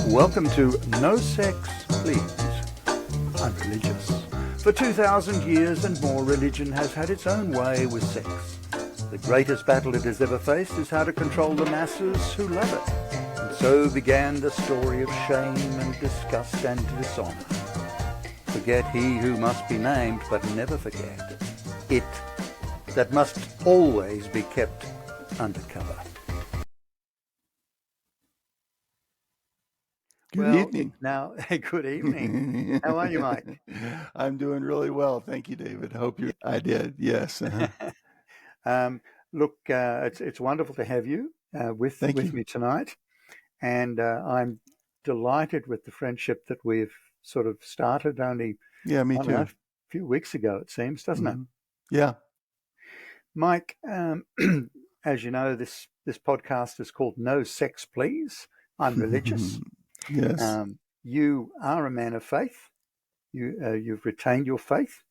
Welcome to No Sex, Please. I'm religious. For 2,000 years and more, religion has had its own way with sex. The greatest battle it has ever faced is how to control the masses who love it. And so began the story of shame and disgust and dishonour. Forget he who must be named, but never forget it that must always be kept undercover. Good evening. Now, good evening. How are you, Mike? I'm doing really well. Thank you, David. I did. Yes. Look, it's wonderful to have you with me tonight. And I'm delighted with the friendship that we've sort of started only me too. A few weeks ago, it seems, doesn't it? Yeah. Mike, as you know, this podcast is called No Sex, Please. I'm religious. Yes. You are a man of faith. You've retained your faith,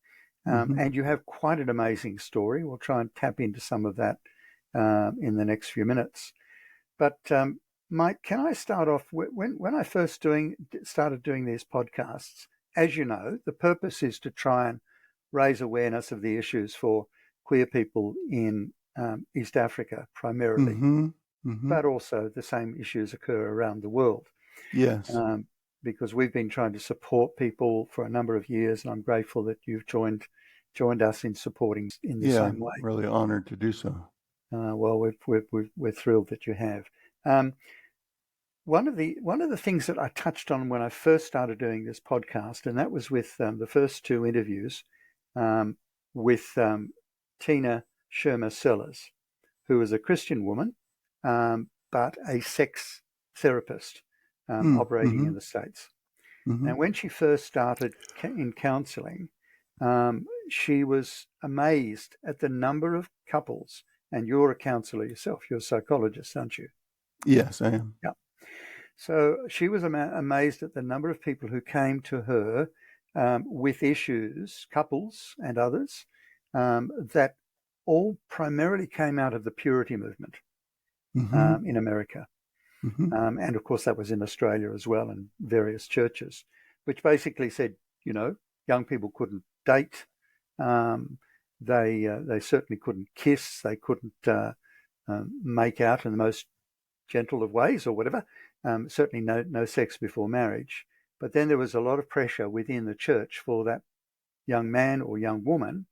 and you have quite an amazing story. We'll try and tap into some of that in the next few minutes. But Mike, can I start off when I first started doing these podcasts? As you know, the purpose is to try and raise awareness of the issues for queer people in East Africa primarily, but also the same issues occur around the world. Yes. Because we've been trying to support people for a number of years, and I'm grateful that you've joined us in supporting in the same way. Really honored to do so. Well, we're thrilled that you have. One of the things that I touched on when I first started doing this podcast, and that was with the first two interviews with Tina Shermer Sellers, who is a Christian woman, but a sex therapist. Operating in the States. And when she first started in counselling, she was amazed at the number of couples, and you're a counsellor yourself, you're a psychologist, aren't you? Yes, I am. Yeah. So she was amazed at the number of people who came to her with issues, couples and others, that all primarily came out of the purity movement in America. And of course, that was in Australia as well, and various churches, which basically said, young people couldn't date. They certainly couldn't kiss. They couldn't make out in the most gentle of ways or whatever. Certainly no sex before marriage. But then there was a lot of pressure within the church for that young man or young woman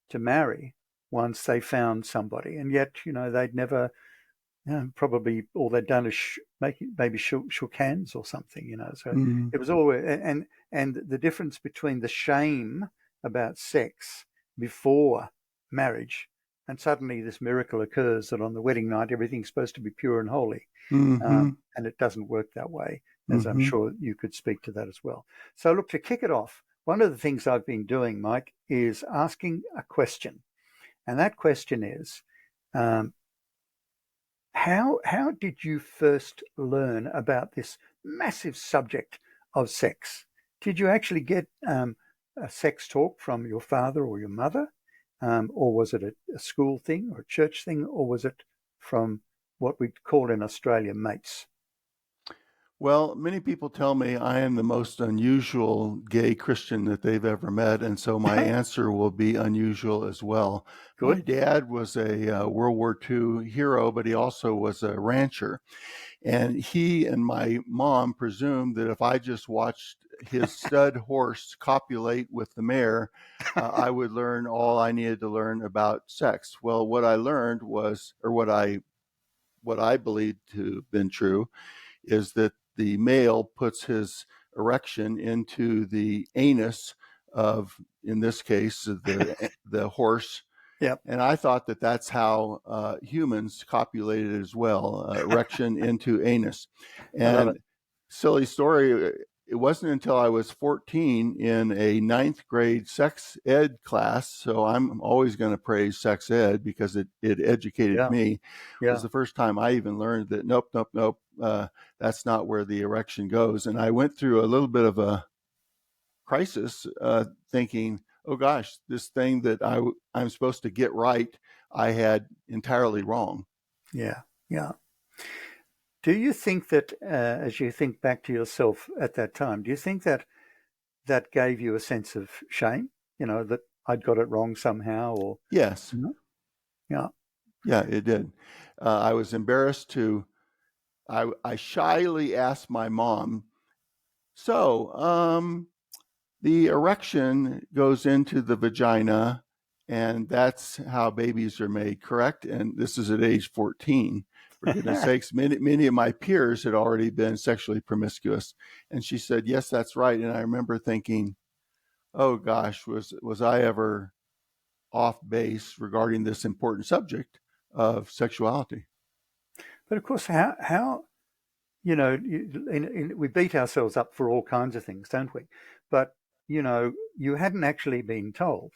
to marry once they found somebody. And yet, they'd never... probably all they'd done is maybe shook hands or something, So it was always, and the difference between the shame about sex before marriage, and suddenly this miracle occurs that on the wedding night everything's supposed to be pure and holy, and it doesn't work that way, as I'm sure you could speak to that as well. So look, to kick it off, one of the things I've been doing, Mike, is asking a question, and that question is, How did you first learn about this massive subject of sex? Did you actually get a sex talk from your father or your mother? Or was it a school thing or a church thing? Or was it from what we call in Australia mates? Well, many people tell me I am the most unusual gay Christian that they've ever met, and so my answer will be unusual as well. Good. My dad was a World War II hero, but he also was a rancher, and he and my mom presumed that if I just watched his stud horse copulate with the mare, I would learn all I needed to learn about sex. Well, what I learned was, or what I believed to have been true, is that the male puts his erection into the anus of, in this case, the horse. Yep. And I thought that that's how humans copulated as well, erection into anus. And silly story, it wasn't until I was 14 in a 9th grade sex ed class, so I'm always going to praise sex ed because it educated me. It was the first time I even learned that nope, that's not where the erection goes. And I went through a little bit of a crisis thinking, oh gosh, this thing that I'm supposed to get right, I had entirely wrong. Yeah. Do you think that, as you think back to yourself at that time, do you think that that gave you a sense of shame? That I'd got it wrong somehow, or Yes. yeah, Yeah, it did. I was embarrassed I shyly asked my mom, so, the erection goes into the vagina, and that's how babies are made, correct? And this is at age 14. For goodness sakes, many of my peers had already been sexually promiscuous. And she said, yes, that's right. And I remember thinking, oh gosh, was I ever off base regarding this important subject of sexuality? but of course, how we beat ourselves up for all kinds of things, don't we? But you hadn't actually been told.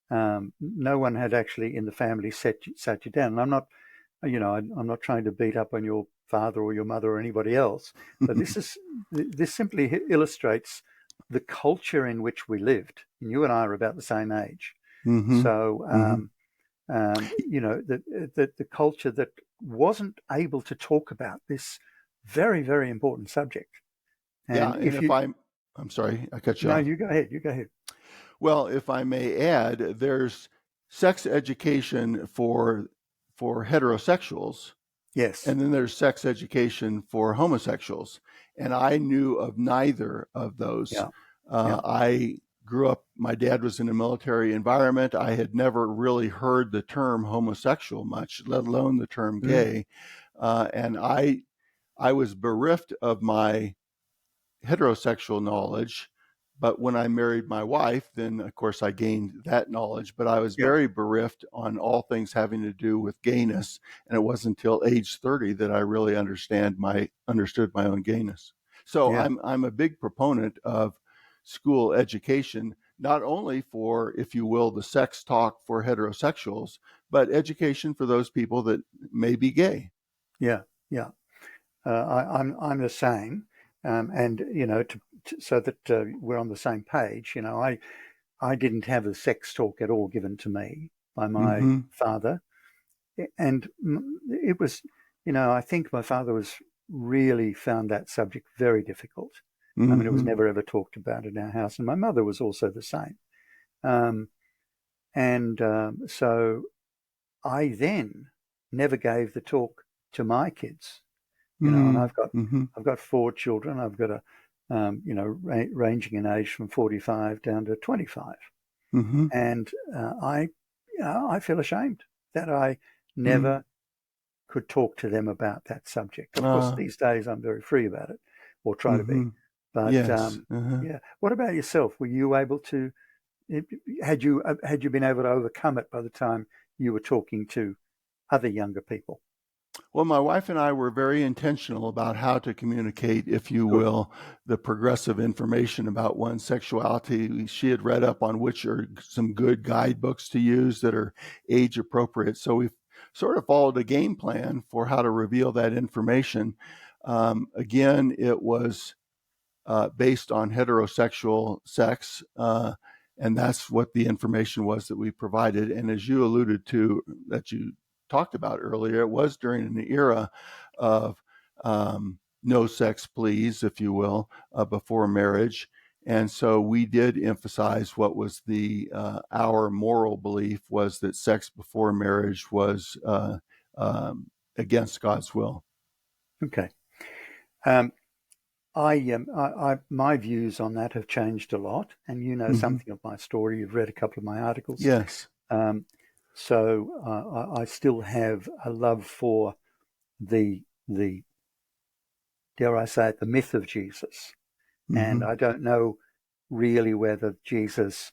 No one had actually in the family sat you down. And I'm not trying to beat up on your father or your mother or anybody else, but this simply illustrates the culture in which we lived. And you and I are about the same age, Mm-hmm. so Mm-hmm. the culture that wasn't able to talk about this very, very important subject. Yeah, And and if if you I'm sorry, I cut you no, off. you go ahead. You go ahead. Well, if I may add, there's sex education for heterosexuals, Yes. and then there's sex education for homosexuals. And I knew of neither of those. Yeah. Yeah. I grew up, my dad was in a military environment. I had never really heard the term homosexual much, let alone the term Mm. gay. And I was bereft of my heterosexual knowledge. But when I married my wife, then of course I gained that knowledge. But I was Yeah. very bereft on all things having to do with gayness. And it wasn't until age 30 that I really understood my own gayness. So Yeah. I'm a big proponent of school education, not only for, if you will, the sex talk for heterosexuals, but education for those people that may be gay. Yeah. Yeah. I'm the same, and so that we're on the same page. I didn't have a sex talk at all given to me by my Mm-hmm. father, and it was, I think my father was really found that subject very difficult. I mean, it was Mm-hmm. never ever talked about in our house, and my mother was also the same. Um, and so I then never gave the talk to my kids. And Mm-hmm. I've got four children. I've got ranging in age from 45 down to 25, Mm-hmm. and I feel ashamed that I Mm. never could talk to them about that subject. Of course, Uh, these days I'm very free about it, or try to be. mm-hmm. But Yes. Uh-huh. yeah, what about yourself? Were you able to? Had you been able to overcome it by the time you were talking to other younger people? Well, my wife and I were very intentional about how to communicate, if you Good. will, the progressive information about one's sexuality. She had read up on which are some good guidebooks to use that are age appropriate. So we've sort of followed a game plan for how to reveal that information. Again, it was based on heterosexual sex. And that's what the information was that we provided. And as you alluded to, that you talked about earlier, it was during an era of no sex, please, if you will, before marriage. And so we did emphasize what was our moral belief was that sex before marriage was against God's will. Okay. Um, my views on that have changed a lot, and you know Mm-hmm. something of my story. You've read a couple of my articles, Yes. um, so I still have a love for the dare I say it, the myth of Jesus, and Mm-hmm. I don't know really whether Jesus,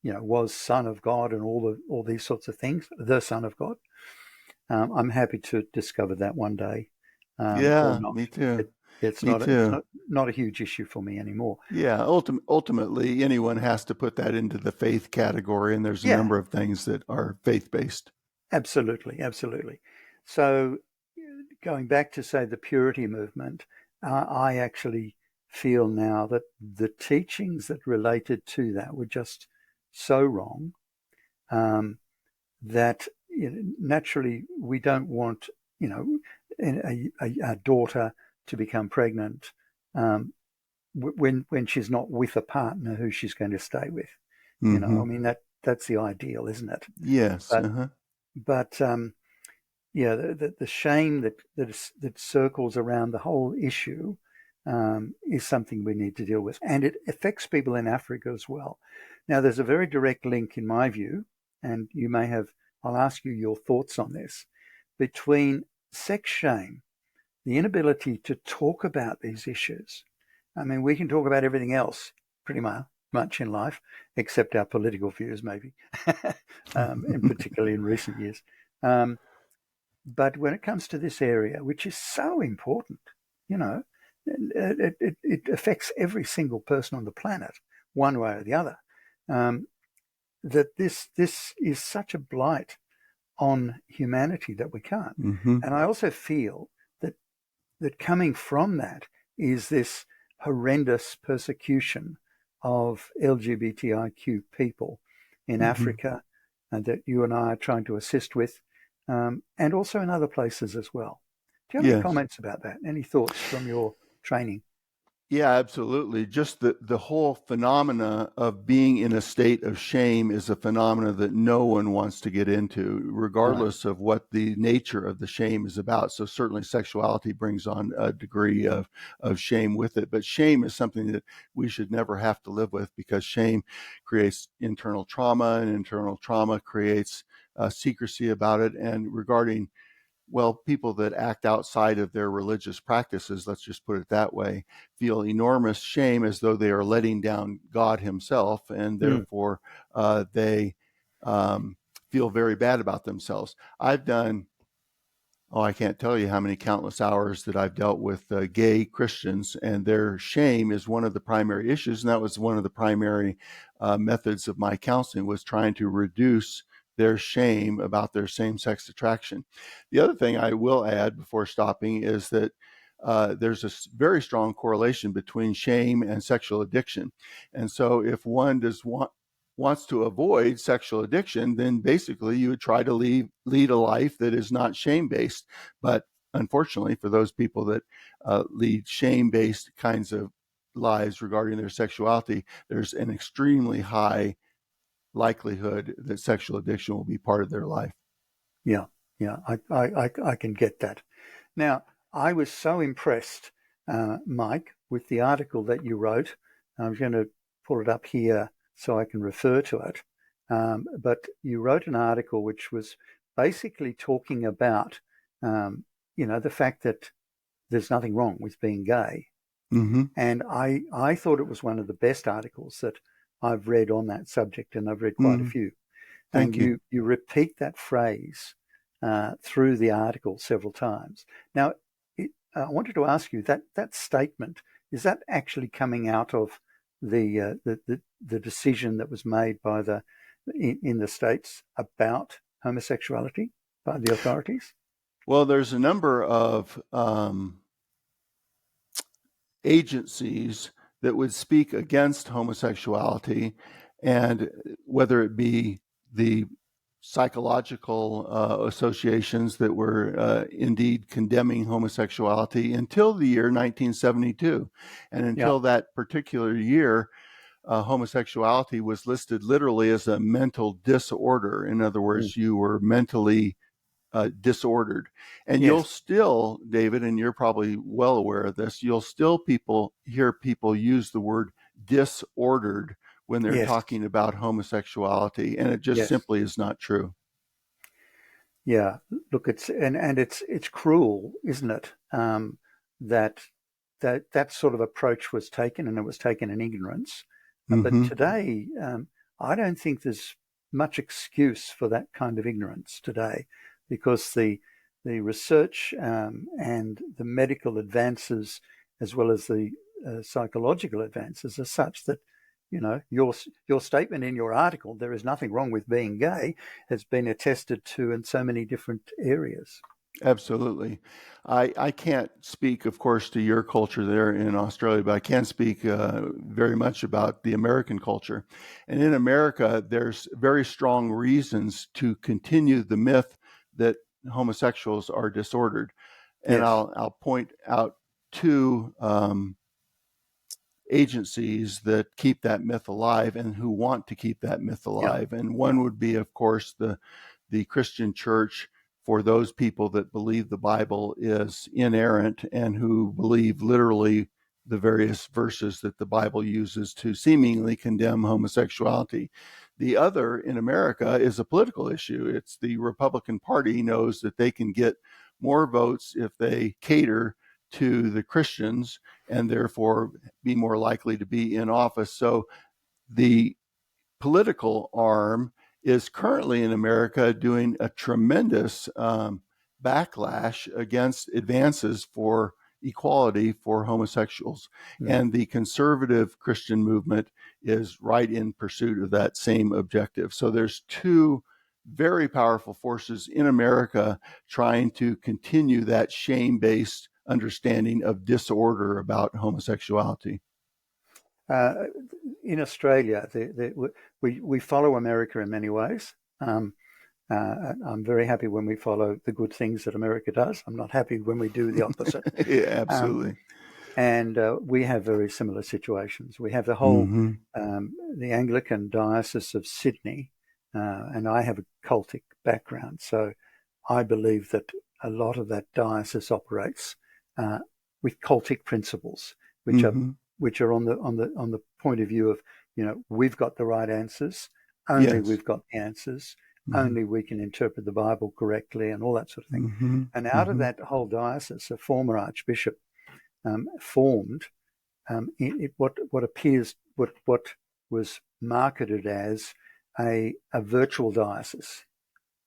was Son of God and all these sorts of things, the Son of God. I'm happy to discover that one day, or Yeah, not. me too. It, it's Me not it's too. not a huge issue for me anymore. Yeah, ultimately, anyone has to put that into the faith category, and there's a Yeah, number of things that are faith based. absolutely, absolutely. So going back to say the purity movement, I actually feel now that the teachings that related to that were just so wrong, that naturally we don't want, a daughter to become pregnant when she's not with a partner who she's going to stay with. You know, I Mm-hmm. mean that's the ideal, isn't it? Yes. But Uh-huh. but yeah, the shame that circles around the whole issue is something we need to deal with, and it affects people in Africa as well. Now, there's a very direct link, in my view, and you may have. I'll ask you your thoughts on this between sex shame, the inability to talk about these issues. I mean, we can talk about everything else pretty much in life, except our political views, maybe, and particularly in recent years. Um, but when it comes to this area, which is so important, you know, it affects every single person on the planet, one way or the other. Um, that this is such a blight on humanity that we can't. Mm-hmm. And I also feel that coming from that is this horrendous persecution of LGBTIQ people in Mm-hmm. Africa, and that you and I are trying to assist with, and also in other places as well. Do you have any Yes. comments about that? Any thoughts from your training? Yeah, absolutely. Just the whole phenomena of being in a state of shame is a phenomena that no one wants to get into, No. regardless of what the nature of the shame is about. So certainly sexuality brings on a degree of shame with it. But shame is something that we should never have to live with, because shame creates internal trauma, and internal trauma creates secrecy about it. And regarding, well, people that act outside of their religious practices, let's just put it that way, feel enormous shame, as though they are letting down God himself, and Mm. therefore they um, feel very bad about themselves. I've done, oh, I can't tell you how many countless hours that I've dealt with gay Christians, and their shame is one of the primary issues. And that was one of the primary methods of my counseling, was trying to reduce their shame about their same-sex attraction. The other thing I will add before stopping is that there's a very strong correlation between shame and sexual addiction. And so if one wants to avoid sexual addiction, then basically you would try to lead a life that is not shame-based. But unfortunately, for those people that lead shame-based kinds of lives regarding their sexuality, there's an extremely high likelihood that sexual addiction will be part of their life. Yeah, yeah, I can get that. Now, I was so impressed, Mike, with the article that you wrote. I'm going to pull it up here so I can refer to it. But you wrote an article which was basically talking about, the fact that there's nothing wrong with being gay. Mm-hmm. And I thought it was one of the best articles that I've read on that subject, and I've read quite a Mm-hmm. few. And Thank you. you repeat that phrase through the article several times. Now, I wanted to ask you that statement, is that actually coming out of the decision that was made by in the States about homosexuality by the authorities? Well, there's a number of agencies that would speak against homosexuality, and whether it be the psychological associations that were indeed condemning homosexuality until the year 1972. And Yeah. until that particular year, homosexuality was listed literally as a mental disorder. In other Mm. words, you were mentally disordered. And you'll Yes. still, David, and you're probably well aware of this, you'll still hear people use the word disordered when they're Yes. talking about homosexuality, and it just Yes. simply is not true. Yeah. Look, it's cruel, isn't it? That that sort of approach was taken, and it was taken in ignorance. But Mm-hmm. today, I don't think there's much excuse for that kind of ignorance today, because the research and the medical advances, as well as the psychological advances, are such that your statement in your article, there is nothing wrong with being gay, has been attested to in so many different areas. Absolutely. I can't speak, of course, to your culture there in Australia, but I can speak very much about the American culture. And in America, there's very strong reasons to continue the myth that homosexuals are disordered. And Yes. I'll point out two agencies that keep that myth alive and who want to keep that myth Yeah. alive. And Yeah. one would be, of course, the Christian church, for those people that believe the Bible is inerrant and who believe literally the various verses that the Bible uses to seemingly condemn homosexuality. The other in America is a political issue. It's the Republican Party knows that they can get more votes if they cater to the Christians and therefore be more likely to be in office. So the political arm is currently in America doing a tremendous backlash against advances for equality for homosexuals. Mm. And the conservative Christian movement is right in pursuit of that same objective. So there's two very powerful forces in America trying to continue that shame-based understanding of disorder about homosexuality. Uh, in Australia, we follow America in many ways. I'm very happy when we follow the good things that America does. I'm not happy when we do the opposite. Yeah, Um, absolutely. and we have very similar situations. We have the whole Mm-hmm. the Anglican Diocese of Sydney, and I have a cultic background, so I believe that a lot of that diocese operates uh, with cultic principles, which are Mm-hmm. on the point of view of, we've got the right answers, only Yes. we've got the answers, Mm-hmm. only we can interpret the Bible correctly, and all that sort of thing. Mm-hmm. And out of Mm-hmm. that whole diocese, a former archbishop formed what was marketed as a virtual diocese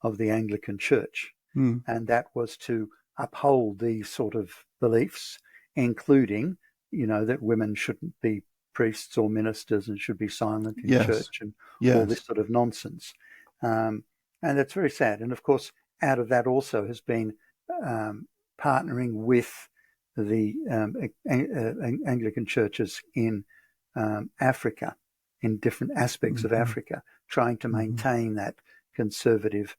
of the Anglican Church, Mm. and that was to uphold these sort of beliefs, including, that women shouldn't be priests or ministers and should be silent in Yes. church and all this Yes. sort of nonsense. Um, and that's very sad. And of course, out of that also has been partnering with the Anglican churches in Africa, in different aspects of Mm-hmm. Africa, trying to Mm-hmm. maintain that conservative,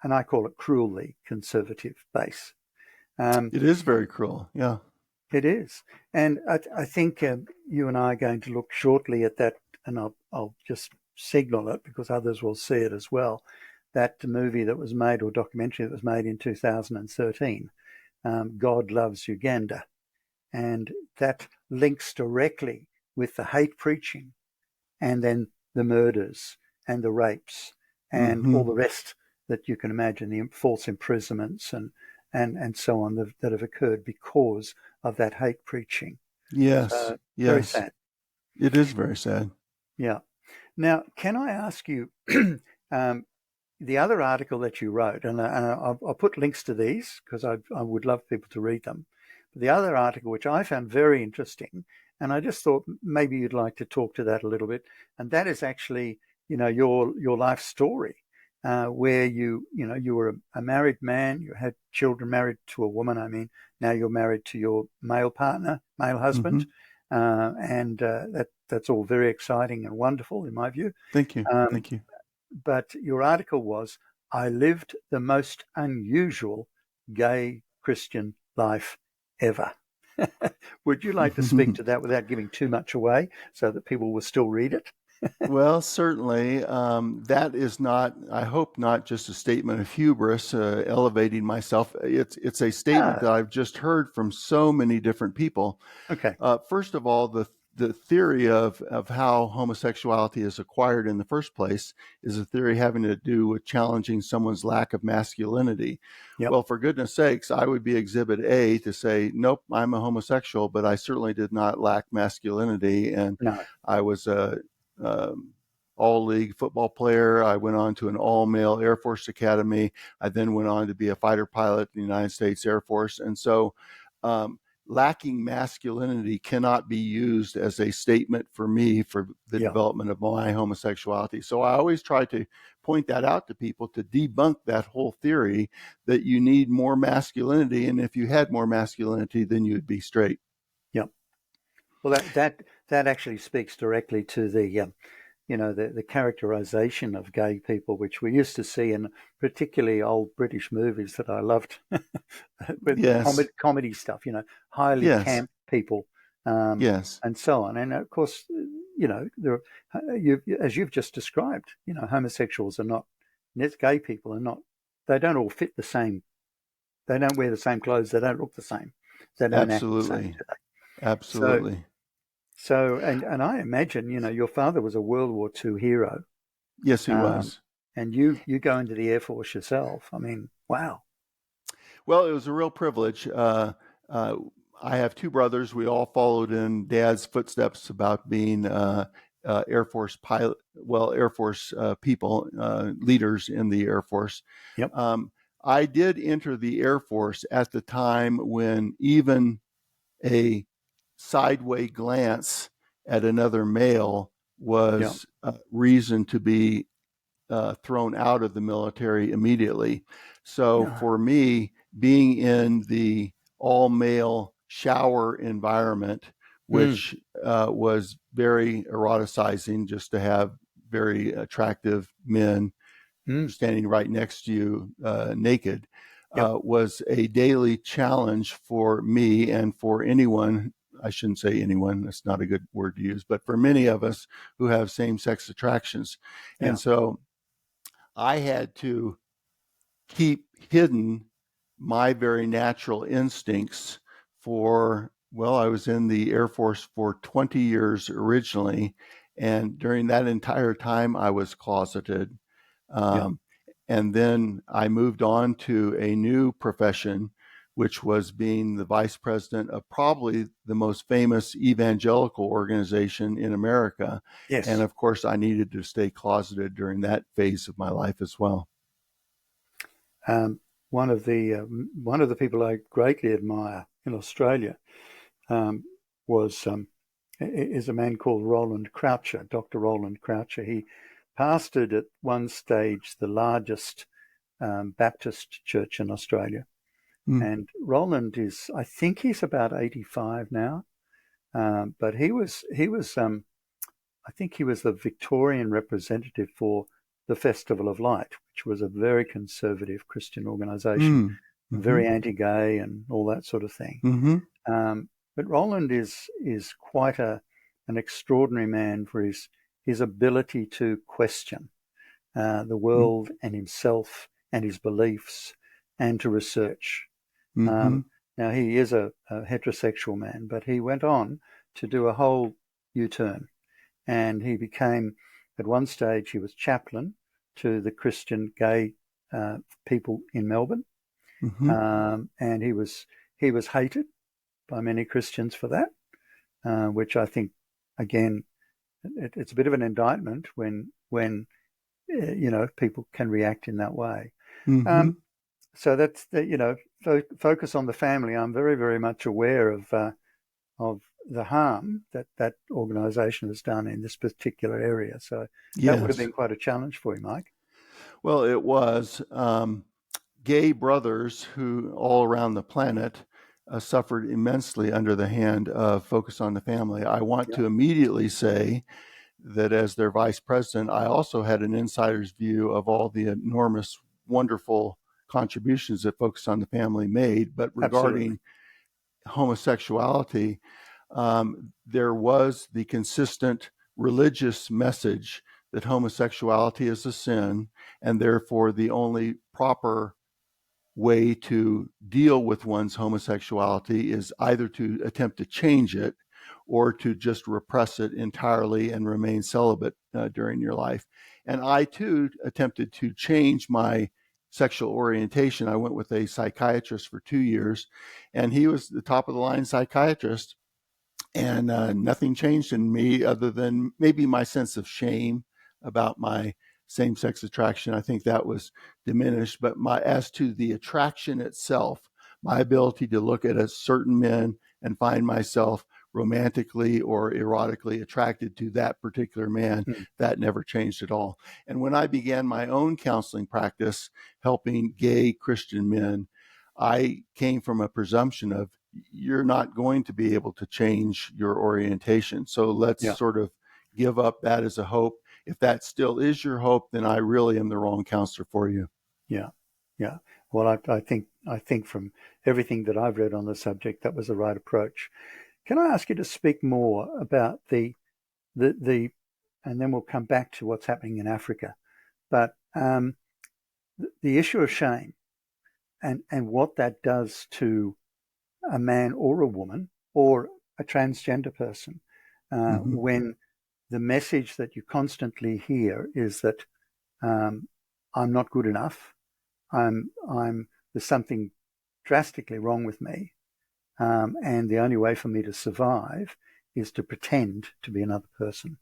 and I call it cruelly conservative base. Um, It is very cruel. Yeah. it is. And I think you and I are going to look shortly at that, and I'll just signal it because others will see it as well. That movie that was made, or documentary that was made in 2013, God Loves Uganda. And that links directly with the hate preaching and then the murders and the rapes and Mm-hmm. all the rest that you can imagine, the false imprisonments and so on that have occurred because of that hate preaching. Yes. So very Yes. sad. It is very sad. Yeah. Now, can I ask you um, the other article that you wrote, and I'll put links to these because I would love people to read them. But the other article, which I found very interesting, and I just thought maybe you'd like to talk to that a little bit, and that is actually, your life story, where you were a married man, you had children, married to a woman. I mean, now you're married to your male partner, male Mm-hmm. husband, and that's all very exciting and wonderful in my view. Thank you. Um, Thank you. but your article was, I lived the most unusual gay Christian life ever. Would you like to speak to that without giving too much away so that people will still read it? Well, certainly. That is not, I hope, not just a statement of hubris, elevating myself. It's a statement Ah, that I've just heard from so many different people. okay. First of all, the theory of how homosexuality is acquired in the first place is a theory having to do with challenging someone's lack of masculinity. Yep. Well, for goodness sakes, I would be Exhibit A to say, nope, I'm a homosexual, but I certainly did not lack masculinity. And No. I was a all league football player. I went on to an all male Air Force Academy. I then went on to be a fighter pilot in the United States Air Force. And so, lacking masculinity cannot be used as a statement for me for the Yeah. development of my homosexuality. So I always try to point that out to people to debunk that whole theory that you need more masculinity. And if you had more masculinity, then you'd be straight. Yep. Well, that actually speaks directly to the characterization of gay people, which we used to see in particularly old British movies that I loved, with Yes. comedy stuff, highly Yes. camp people, Yes. and so on. And of course, as you've just described, homosexuals are not, gay people are not, they don't all fit the same. They don't wear the same clothes. They don't look the same. They don't act the same, Absolutely. do they? So, Absolutely. and I imagine, your father was a World War II hero, Yes, he um, was. and you go into the Air Force yourself. I mean, wow. Well, it was a real privilege. Uh, I have two brothers. We all followed in Dad's footsteps about being Air Force pilot, Air Force people, leaders in the Air Force. Yep. I did enter the Air Force at the time when even a sideway glance at another male Yeah. was reason to be thrown out of the military immediately. So Yeah. for me, being in the all male shower environment, Mm, which was very eroticizing, just to have very attractive men mm, standing right next to you naked, yep. was a daily challenge for me and for anyone. I shouldn't say anyone, that's not a good word to use, but for many of us who have same sex attractions. And Yeah. so I had to keep hidden my very natural instincts for, I was in the Air Force for 20 years originally. And during that entire time, I was closeted. Yeah. Um, and then I moved on to a new profession, which was being the vice president of probably the most famous evangelical organization in America. And Yes. of course, I needed to stay closeted during that phase of my life as well. Um, one of the people I greatly admire in Australia, um, was is a man called Roland Croucher, Dr. Roland Croucher. He pastored at one stage the largest Baptist church in Australia. Mm, And Roland I think he's about 85 now, but I think he was the Victorian representative for the Festival of Light, which was a very conservative Christian organisation, mm, mm-hmm, very anti-gay and all that sort of thing. mm-hmm, But Roland is quite an extraordinary man for his ability to question the world and himself and his beliefs, and to research. mm-hmm, Um, Now he is a heterosexual man, but he went on to do a whole U-turn, and he became, at one stage, he was chaplain to the Christian gay people in Melbourne, mm-hmm, and he was hated by many Christians for that, which I think, again, it's a bit of an indictment when people can react in that way. mm-hmm. Um, so that's focus on the family. I'm very, very much aware of the harm that organisation has done in this particular area. So that would have Yes. been quite a challenge for you, Mike. Well, it was. Gay brothers who all around the planet suffered immensely under the hand of Focus on the Family. I want Yeah, to immediately say that as their vice president, I also had an insider's view of all the enormous, wonderful contributions that Focus on the Family made. But absolutely. regarding homosexuality, there was the consistent religious message that homosexuality is a sin, and therefore the only proper way to deal with one's homosexuality is either to attempt to change it or to just repress it entirely and remain celibate during your life. And I too attempted to change my sexual orientation. I went with a psychiatrist for 2 years, and he was the top of the line psychiatrist. And nothing changed in me other than maybe my sense of shame about my same sex attraction. I think that was diminished. But as to the attraction itself, my ability to look at a certain men and find myself romantically or erotically attracted to that particular man, Mm. that never changed at all. And when I began my own counseling practice, helping gay Christian men, I came from a presumption of you're not going to be able to change your orientation. So let's Yeah. sort of give up that as a hope. if that still is your hope, then I really am the wrong counselor for you. Yeah, yeah. Well, I think from everything that I've read on the subject, that was the right approach. Can I ask you to speak more about the and then we'll come back to what's happening in Africa, but the issue of shame and what that does to a man or a woman or a transgender person when the message that you constantly hear is that I'm not good enough. There's something drastically wrong with me, and the only way for me to survive is to pretend to be another person.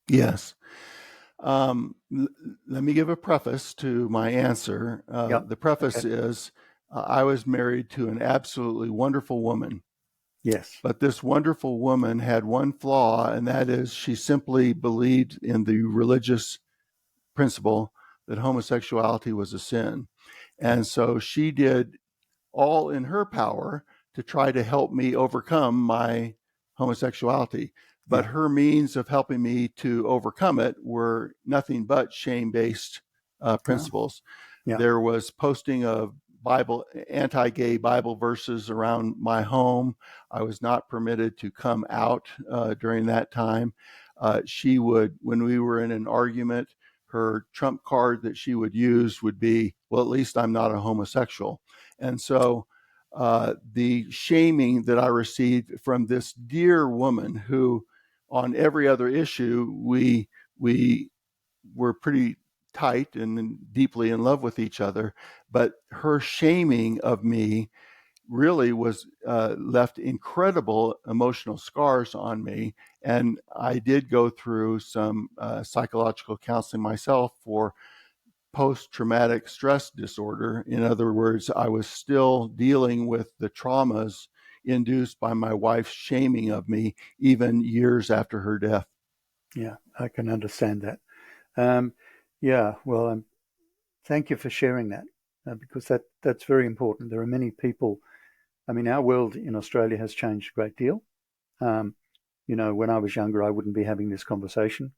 Yes. Let me give a preface to my answer. Yep. The preface Okay. is I was married to an absolutely wonderful woman. Yes. But this wonderful woman had one flaw, and that is she simply believed in the religious principle that homosexuality was a sin. And so she did all in her power to try to help me overcome my homosexuality. But Yeah. her means of helping me to overcome it were nothing but shame-based principles. Yeah. There was posting of anti-gay Bible verses around my home. I was not permitted to come out during that time. She would, when we were in an argument, her trump card that she would use would be, well, at least I'm not a homosexual. And so the shaming that I received from this dear woman who, on every other issue, we were pretty tight and deeply in love with each other, but her shaming of me really was left incredible emotional scars on me. And I did go through some psychological counseling myself for post-traumatic stress disorder. In other words, I was still dealing with the traumas induced by my wife's shaming of me, even years after her death. Yeah. I can understand that. Yeah. Well, thank you for sharing that because that's very important. There are many people. I mean, our world in Australia has changed a great deal. Um, when I was younger, I wouldn't be having this conversation.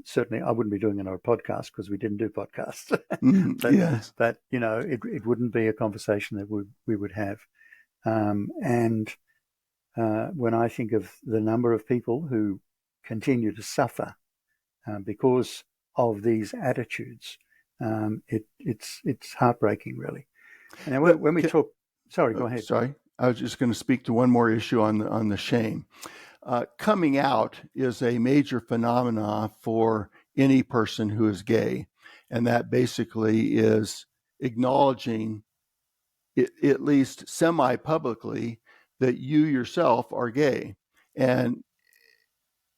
Certainly, I wouldn't be doing another podcast because we didn't do podcasts. but Yes. it wouldn't be a conversation that we would have. And when I think of the number of people who continue to suffer because of these attitudes, it's heartbreaking, really. And then when we talk, sorry, go ahead. Sorry, I was just going to speak to one more issue on the shame. Coming out is a major phenomena for any person who is gay, and that basically is acknowledging, at least semi-publicly, that you yourself are gay. And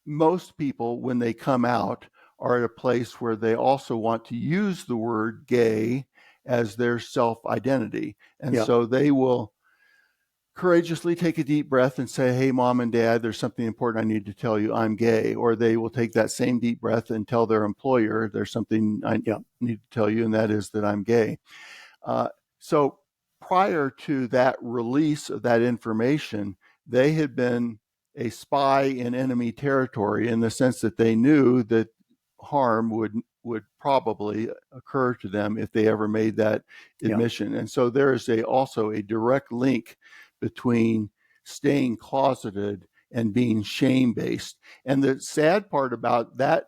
most people, when they come out, are at a place where they also want to use the word gay as their self-identity. And Yeah, so they will courageously take a deep breath and say, hey, mom and dad, there's something important I need to tell you, I'm gay. Or they will take that same deep breath and tell their employer, there's something I need to tell you, and that is that I'm gay. So prior to that release of that information, they had been a spy in enemy territory in the sense that they knew that harm would probably occur to them if they ever made that admission. And so there is also a direct link between staying closeted and being shame-based. And the sad part about that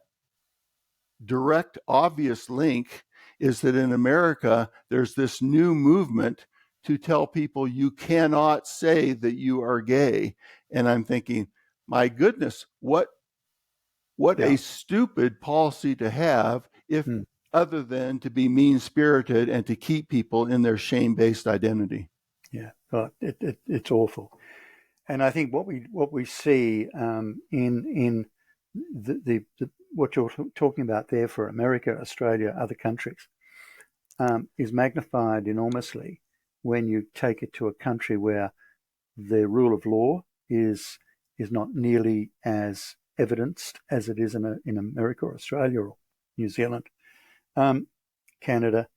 direct, obvious link is that in America, there's this new movement to tell people you cannot say that you are gay. And I'm thinking, my goodness, what a stupid policy to have, if other than to be mean-spirited and to keep people in their shame-based identity. Yeah, it's awful. And I think what we see in the what you're talking about there for America, Australia, other countries, is magnified enormously when you take it to a country where the rule of law is not nearly as evidenced as it is in America or Australia or New Zealand, Canada,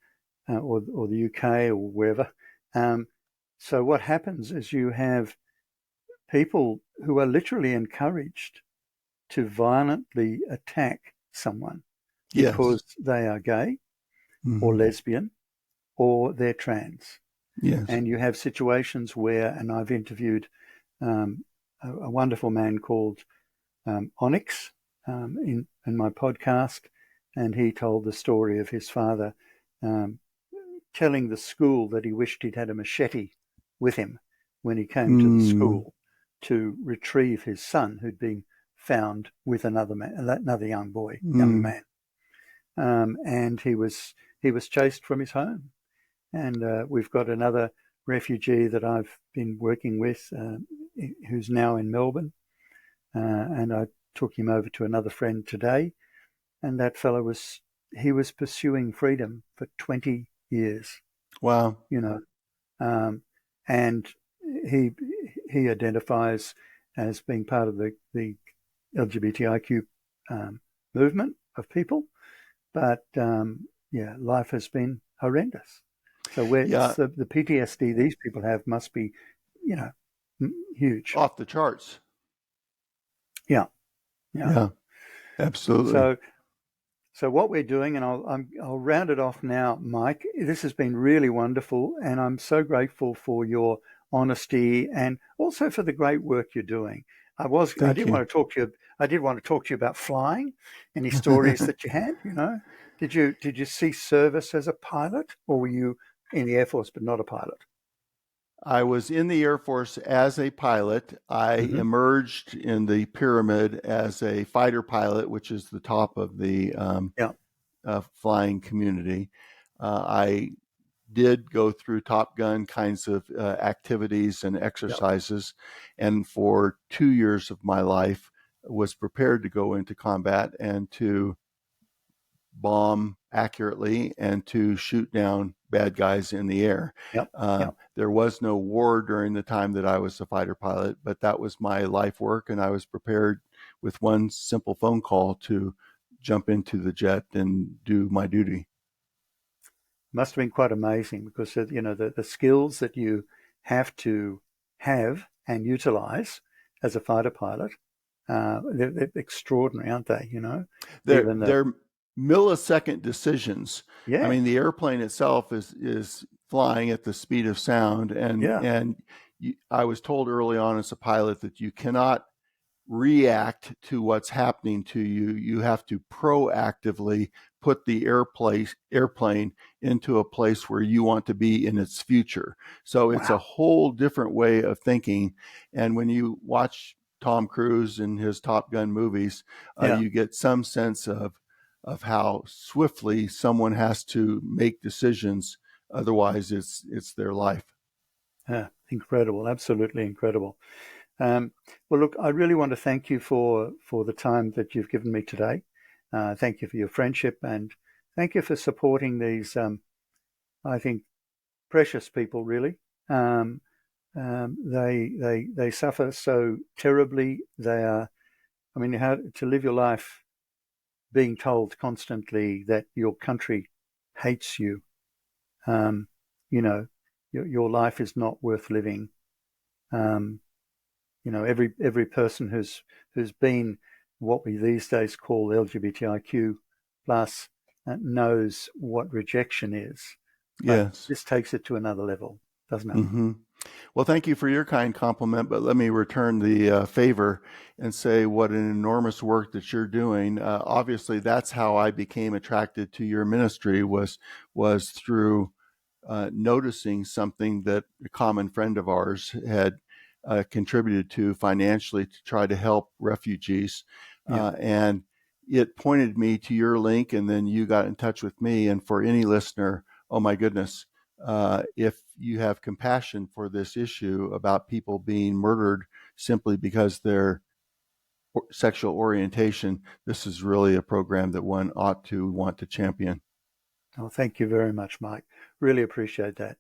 or the UK or wherever. So what happens is you have people who are literally encouraged to violently attack someone Yes. because they are gay Mm-hmm. or lesbian or they're trans. Yes. And you have situations where, and I've interviewed a wonderful man called Onyx in my podcast, and he told the story of his father telling the school that he wished he'd had a machete with him when he came to the school to retrieve his son who'd been found with another young man, and he was chased from his home. And we've got another refugee that I've been working with who's now in Melbourne, and I took him over to another friend today, and that fellow was pursuing freedom for 20 years. Wow. And he identifies as being part of the LGBTIQ movement of people, but life has been horrendous. So the PTSD these people have must be, huge, off the charts. Yeah, absolutely. So what we're doing, and I'll round it off now, Mike. This has been really wonderful, and I'm so grateful for your honesty and also for the great work you're doing. I did want to talk to you about flying. Any stories that you had? Did you see service as a pilot, or were you in the Air Force but not a pilot? I was in the Air Force as a pilot. I emerged in the pyramid as a fighter pilot, which is the top of the flying community. I did go through Top Gun kinds of activities and exercises, and for 2 years of my life was prepared to go into combat and to bomb accurately and to shoot down bad guys in the air. There was no war during the time that I was a fighter pilot, but that was my life work, and I was prepared with one simple phone call to jump into the jet and do my duty. Must have been quite amazing because the skills that you have to have and utilize as a fighter pilot, they're extraordinary, aren't they? They're millisecond decisions. Yeah. I mean, the airplane itself is flying at the speed of sound, and I was told early on as a pilot that you cannot react to what's happening to you. You have to proactively put the airplane into a place where you want to be in its future. So it's a whole different way of thinking. And when you watch Tom Cruise in his Top Gun movies, you get some sense of how swiftly someone has to make decisions. Otherwise, it's their life. Incredible. Absolutely incredible. Well, look, I really want to thank you for the time that you've given me today. Thank you for your friendship, and thank you for supporting these, I think, precious people, really. They suffer so terribly. How to live your life being told constantly that your country hates you. Your life is not worth living. Every person who's been what we these days call LGBTIQ plus knows what rejection is. But this takes it to another level, doesn't it? Mm-hmm. Well, thank you for your kind compliment, but let me return the favor and say what an enormous work that you're doing. Obviously, that's how I became attracted to your ministry was through noticing something that a common friend of ours had contributed to financially to try to help refugees. And it pointed me to your link, and then you got in touch with me. And for any listener, oh my goodness, if you have compassion for this issue about people being murdered simply because their sexual orientation, this is really a program that one ought to want to champion. Oh, thank you very much, Mike. Really appreciate that.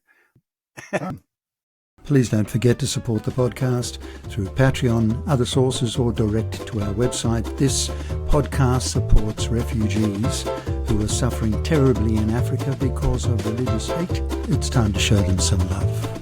Please don't forget to support the podcast through Patreon, other sources, or direct to our website. This podcast supports refugees who are suffering terribly in Africa because of religious hate. It's time to show them some love.